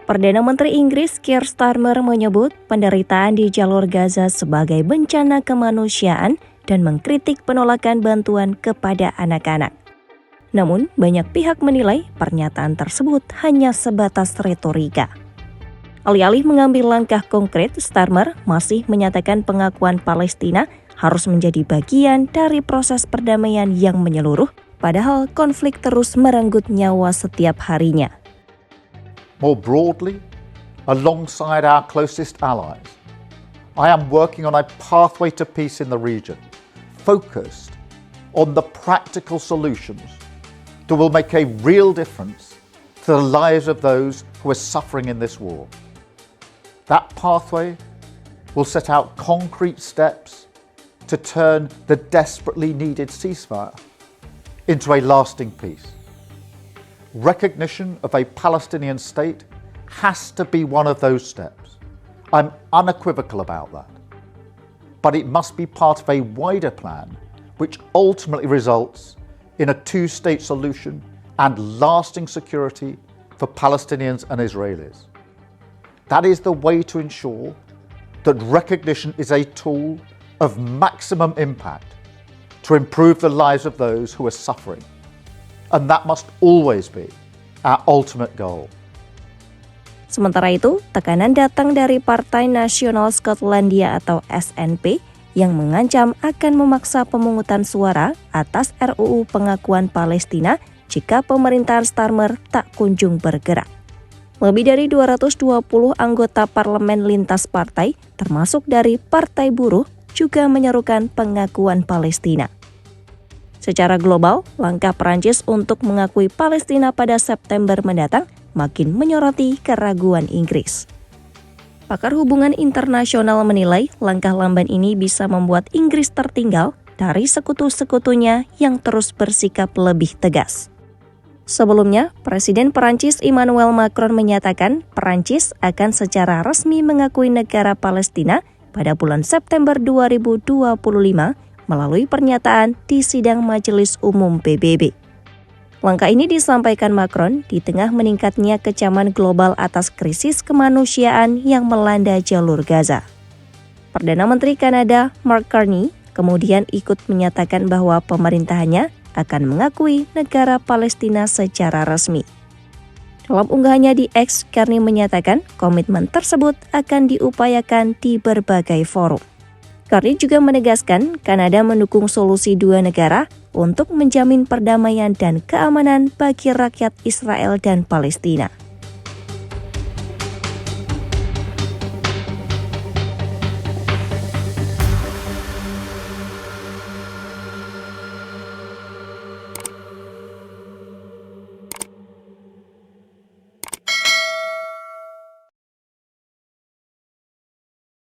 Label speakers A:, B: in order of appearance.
A: Perdana Menteri Inggris Keir Starmer menyebut penderitaan di jalur Gaza sebagai bencana kemanusiaan dan mengkritik penolakan bantuan kepada anak-anak. Namun, banyak pihak menilai pernyataan tersebut hanya sebatas retorika. Alih-alih mengambil langkah konkret, Starmer masih menyatakan pengakuan Palestina harus menjadi bagian dari proses perdamaian yang menyeluruh, padahal konflik terus merenggut nyawa setiap harinya.
B: More broadly, alongside our closest allies, I am working on a pathway to peace in the region, focused on the practical solutions that will make a real difference to the lives of those who are suffering in this war. That pathway will set out concrete steps to turn the desperately needed ceasefire into a lasting peace. Recognition of a Palestinian state has to be one of those steps. I'm unequivocal about that. But it must be part of a wider plan which ultimately results in a two-state solution and lasting security for Palestinians and Israelis. That is the way to ensure that recognition is a tool of maximum impact to improve the lives of those who are suffering. And that must always be our ultimate goal.
A: Sementara itu, tekanan datang dari Partai Nasional Skotlandia atau SNP yang mengancam akan memaksa pemungutan suara atas RUU pengakuan Palestina jika pemerintahan Starmer tak kunjung bergerak. Lebih dari 220 anggota parlemen lintas partai, termasuk dari Partai Buruh, juga menyerukan pengakuan Palestina. Secara global, langkah Perancis untuk mengakui Palestina pada September mendatang makin menyoroti keraguan Inggris. Pakar hubungan internasional menilai langkah lamban ini bisa membuat Inggris tertinggal dari sekutu-sekutunya yang terus bersikap lebih tegas. Sebelumnya, Presiden Perancis Emmanuel Macron menyatakan Perancis akan secara resmi mengakui negara Palestina pada bulan September 2025 melalui pernyataan di sidang Majelis Umum PBB. Langkah ini disampaikan Macron di tengah meningkatnya kecaman global atas krisis kemanusiaan yang melanda jalur Gaza. Perdana Menteri Kanada Mark Carney kemudian ikut menyatakan bahwa pemerintahannya akan mengakui negara Palestina secara resmi. Dalam unggahannya di X, Carney menyatakan komitmen tersebut akan diupayakan di berbagai forum. Carney juga menegaskan Kanada mendukung solusi dua negara untuk menjamin perdamaian dan keamanan bagi rakyat Israel dan Palestina.